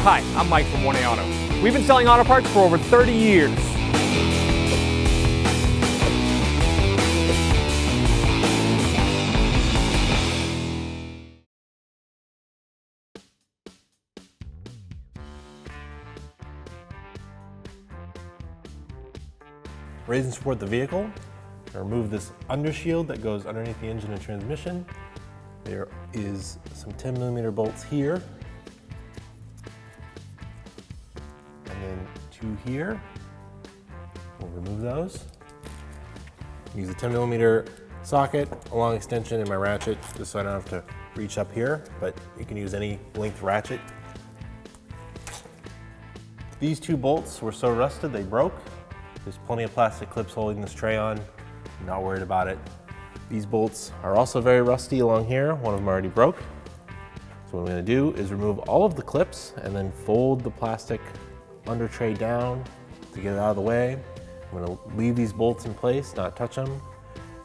Hi, I'm Mike from 1A Auto. We've been selling auto parts for over 30 years. Raise and support the vehicle. Remove this undershield that goes underneath the engine and transmission. There is some 10mm bolts here. And then 2 here. We'll remove those. Use a 10mm socket, a long extension in my ratchet, just so I don't have to reach up here, but you can use any length ratchet. These 2 bolts were so rusted they broke. There's plenty of plastic clips holding this tray on. I'm not worried about it. These bolts are also very rusty along here. One of them already broke. So what I'm gonna do is remove all of the clips and then fold the plastic under tray down to get it out of the way. I'm gonna leave these bolts in place, not touch them.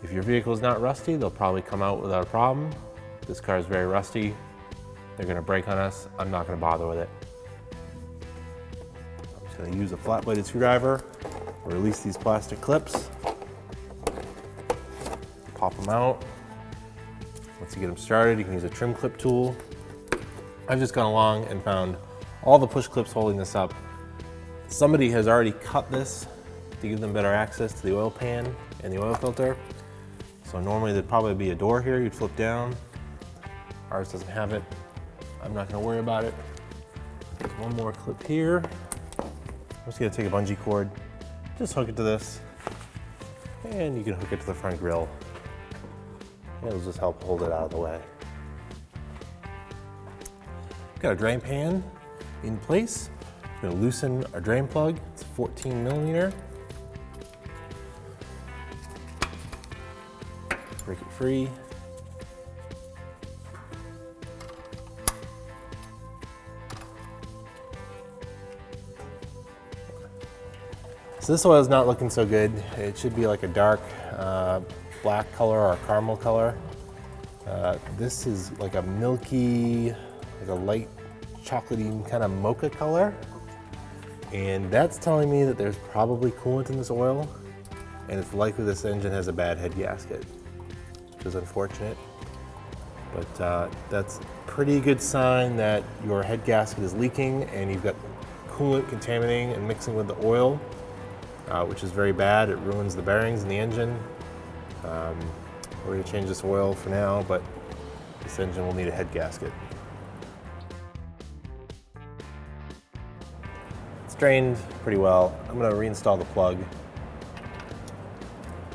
If your vehicle is not rusty, they'll probably come out without a problem. This car is very rusty. They're gonna break on us. I'm not gonna bother with it. I'm just gonna use a flat-bladed screwdriver, release these plastic clips. Pop them out. Once you get them started, you can use a trim clip tool. I've just gone along and found all the push clips holding this up. Somebody has already cut this to give them better access to the oil pan and the oil filter. So normally there'd probably be a door here you'd flip down. Ours doesn't have it. I'm not gonna worry about it. There's one more clip here. I'm just gonna take a bungee cord, just hook it to this, and you can hook it to the front grille. It'll just help hold it out of the way. Got a drain pan in place. I'm gonna loosen our drain plug. It's 14mm. Break it free. So this oil is not looking so good. It should be like a dark black color or a caramel color. This is like a milky, like a light chocolatey kind of mocha color. And that's telling me that there's probably coolant in this oil, and it's likely this engine has a bad head gasket, which is unfortunate. But that's a pretty good sign that your head gasket is leaking and you've got coolant contaminating and mixing with the oil, which is very bad. It ruins the bearings in the engine. We're going to change this oil for now, but this engine will need a head gasket. It's drained pretty well. I'm going to reinstall the plug.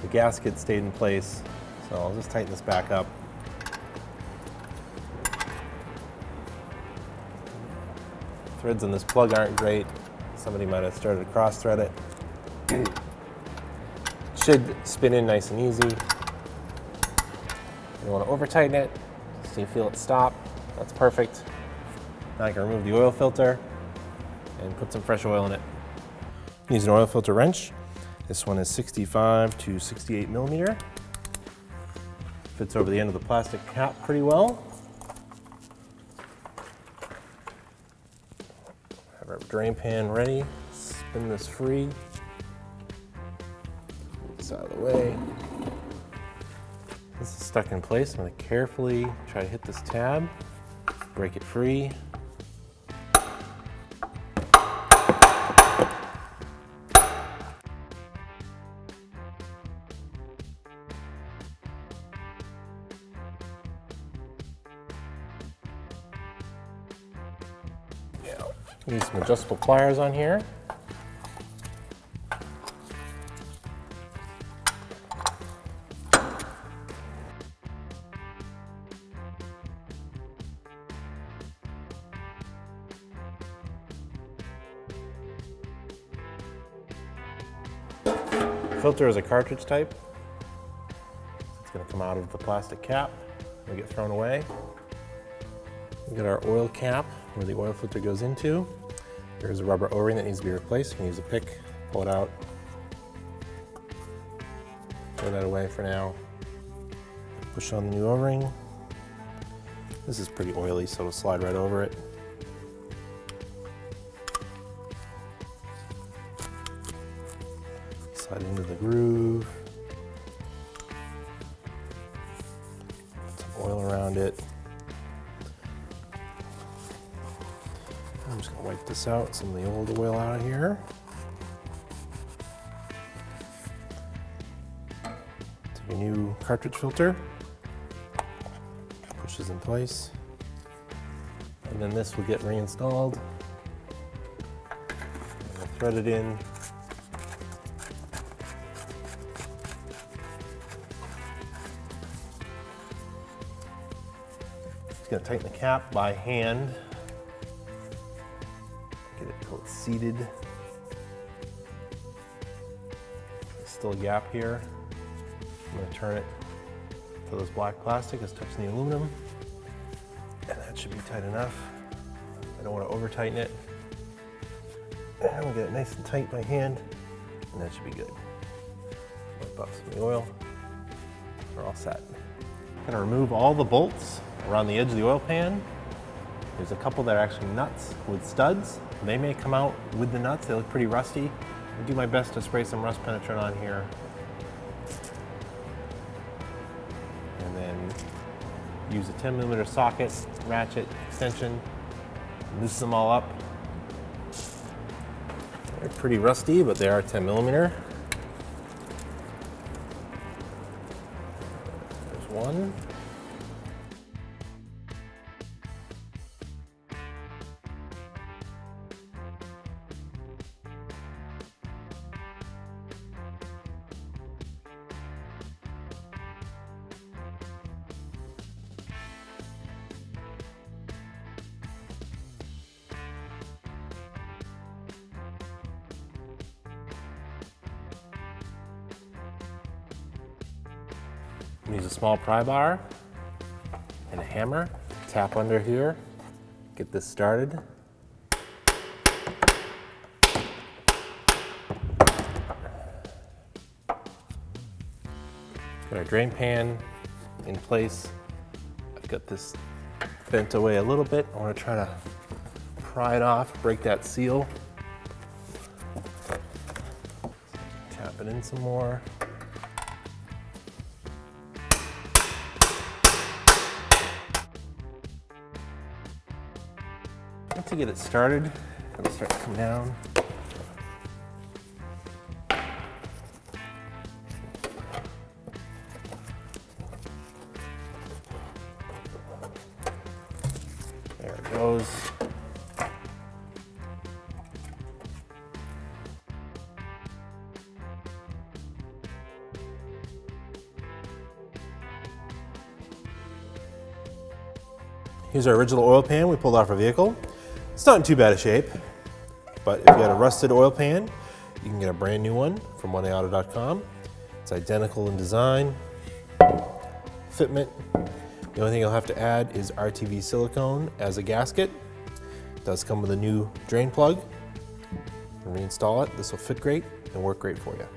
The gasket stayed in place, so I'll just tighten this back up. Threads on this plug aren't great. Somebody might have started to cross-thread it. Should spin in nice and easy. You want to over tighten it so you feel it stop. That's perfect. Now I can remove the oil filter and put some fresh oil in it. Use an oil filter wrench. This one is 65 to 68mm. Fits over the end of the plastic cap pretty well. Have our drain pan ready. Spin this free. Move this out of the way. This is stuck in place. I'm going to carefully try to hit this tab, break it free. Use some adjustable pliers on here. Filter is a cartridge type. It's going to come out of the plastic cap and get thrown away. We got our oil cap where the oil filter goes into. There's a rubber O-ring that needs to be replaced. You can use a pick, pull it out. Throw that away for now. Push on the new O-ring. This is pretty oily, so it'll slide right over it. it into the groove. Some oil around it. I'm just gonna wipe this out, some of the old oil out of here. Take a new cartridge filter, pushes in place, and then this will get reinstalled. We'll thread it in. Just gonna tighten the cap by hand. Get it till it's seated. There's still a gap here. I'm going to turn it so this black plastic is touching the aluminum, and that should be tight enough. I don't want to over tighten it. And we'll get it nice and tight by hand, and that should be good. Wipe off some of the oil. We're all set. I'm going to remove all the bolts around the edge of the oil pan. There's a couple that are actually nuts with studs. They may come out with the nuts. They look pretty rusty. I'll do my best to spray some rust penetrant on here. And then use a 10mm socket, ratchet, extension, loosen them all up. They're pretty rusty, but they are 10mm. There's one. Use a small pry bar and a hammer. Tap under here, get this started. Got our drain pan in place. I've got this bent away a little bit. I want to try to pry it off, break that seal. Tap it in some more. To get it started, it'll start to come down. There it goes. Here's our original oil pan we pulled off our vehicle. It's not in too bad a shape, but if you got a rusted oil pan, you can get a brand new one from oneauto.com. It's identical in design, fitment. The only thing you'll have to add is RTV silicone as a gasket. It does come with a new drain plug. And reinstall it. This will fit great and work great for you.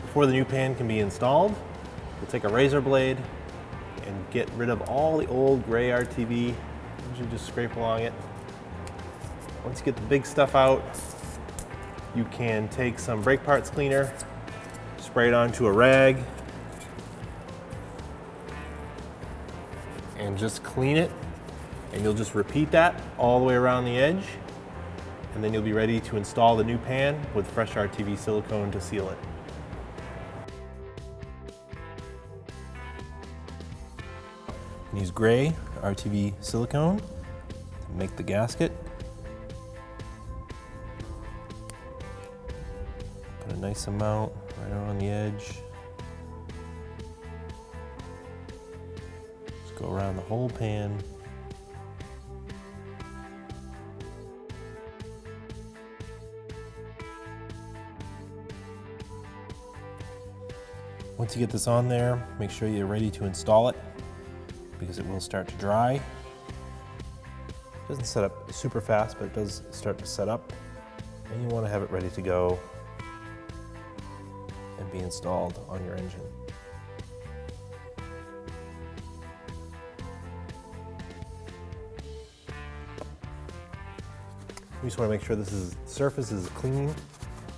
Before the new pan can be installed, we'll take a razor blade and get rid of all the old gray RTV. Usually just scrape along it. Once you get the big stuff out, you can take some brake parts cleaner, spray it onto a rag, and just clean it. And you'll just repeat that all the way around the edge, and then you'll be ready to install the new pan with fresh RTV silicone to seal it. Use gray RTV silicone to make the gasket. Put a nice amount right around the edge. Just go around the whole pan. Once you get this on there, make sure you're ready to install it, because it will start to dry. It doesn't set up super fast, but it does start to set up. And you want to have it ready to go and be installed on your engine. just want to make sure this surface is clean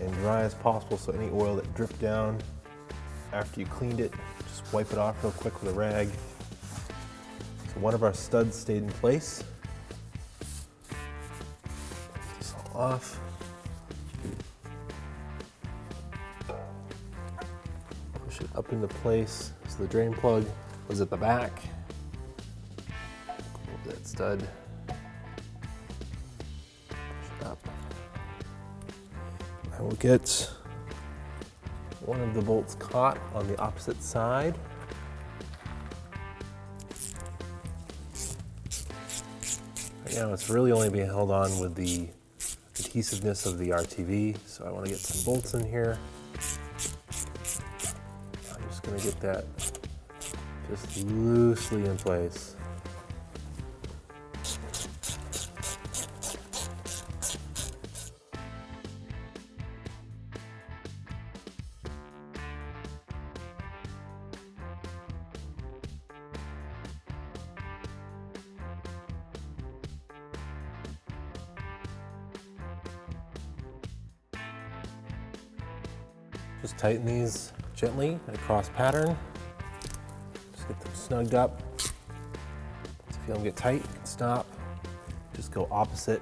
and dry as possible, so any oil that dripped down after you cleaned it, just wipe it off real quick with a rag. So one of our studs stayed in place. Take this all off. Push it up into place so the drain plug was at the back. Move that stud. Push it up. I will get one of the bolts caught on the opposite side. Right now it's really only being held on with the adhesiveness of the RTV, so I want to get some bolts in here. I'm just going to get that just loosely in place. Just tighten these gently in a cross pattern. Just get them snugged up. So if you feel them get tight, you can stop. Just go opposite.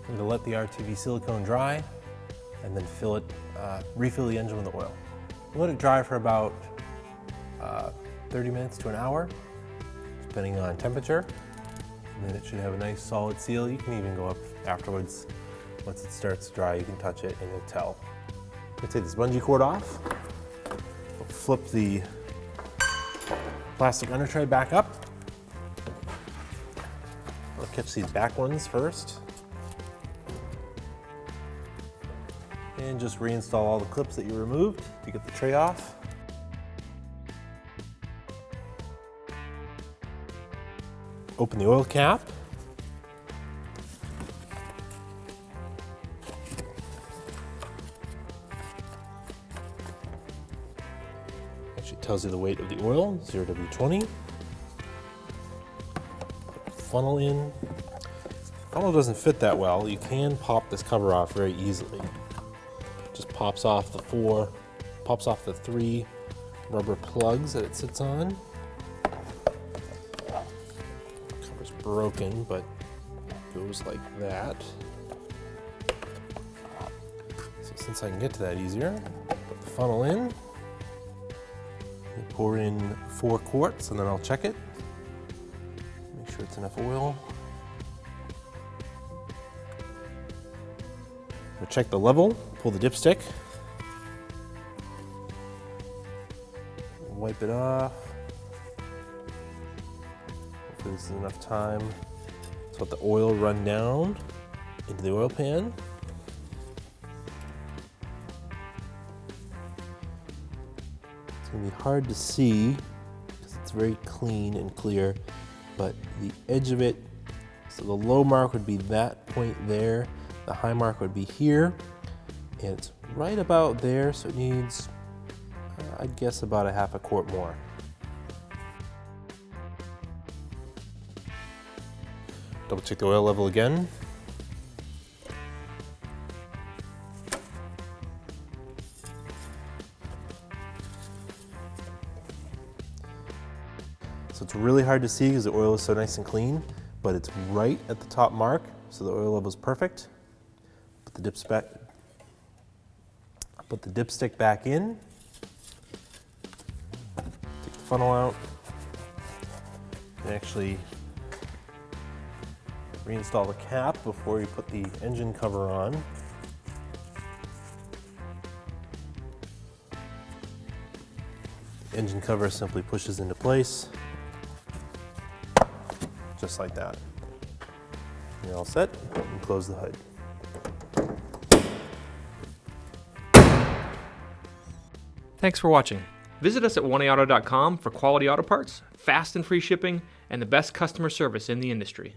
I'm going to let the RTV silicone dry and then refill the engine with the oil. Let it dry for about 30 minutes to an hour, depending on temperature. And then it should have a nice solid seal. You can even go up afterwards. Once it starts to dry, you can touch it and you'll tell. I'm gonna take this bungee cord off. Flip the plastic under tray back up. I'll catch these back ones first. And just reinstall all the clips that you removed to get the tray off. Open the oil cap. Actually tells you the weight of the oil, 0W20. Funnel in. Funnel doesn't fit that well. You can pop this cover off very easily. Just pops off the 3 rubber plugs that it sits on. Cover's broken, but it goes like that. So since I can get to that easier, put the funnel in. Pour in 4 quarts and then I'll check it. Make sure it's enough oil. We'll check the level, pull the dipstick. Wipe it off. Hopefully this is enough time. Let's let the oil run down into the oil pan. It's going to be hard to see because it's very clean and clear, but the edge of it, so the low mark would be that point there, the high mark would be here, and it's right about there, so it needs, I'd guess, about a half a quart more. Double check the oil level again. So it's really hard to see because the oil is so nice and clean, but it's right at the top mark, so the oil level is perfect. Put the dipstick back in. Take the funnel out. And actually reinstall the cap before you put the engine cover on. The engine cover simply pushes into place, just like that. You're all set, and close the hood. Thanks for watching. Visit us at oneauto.com for quality auto parts, fast and free shipping, and the best customer service in the industry.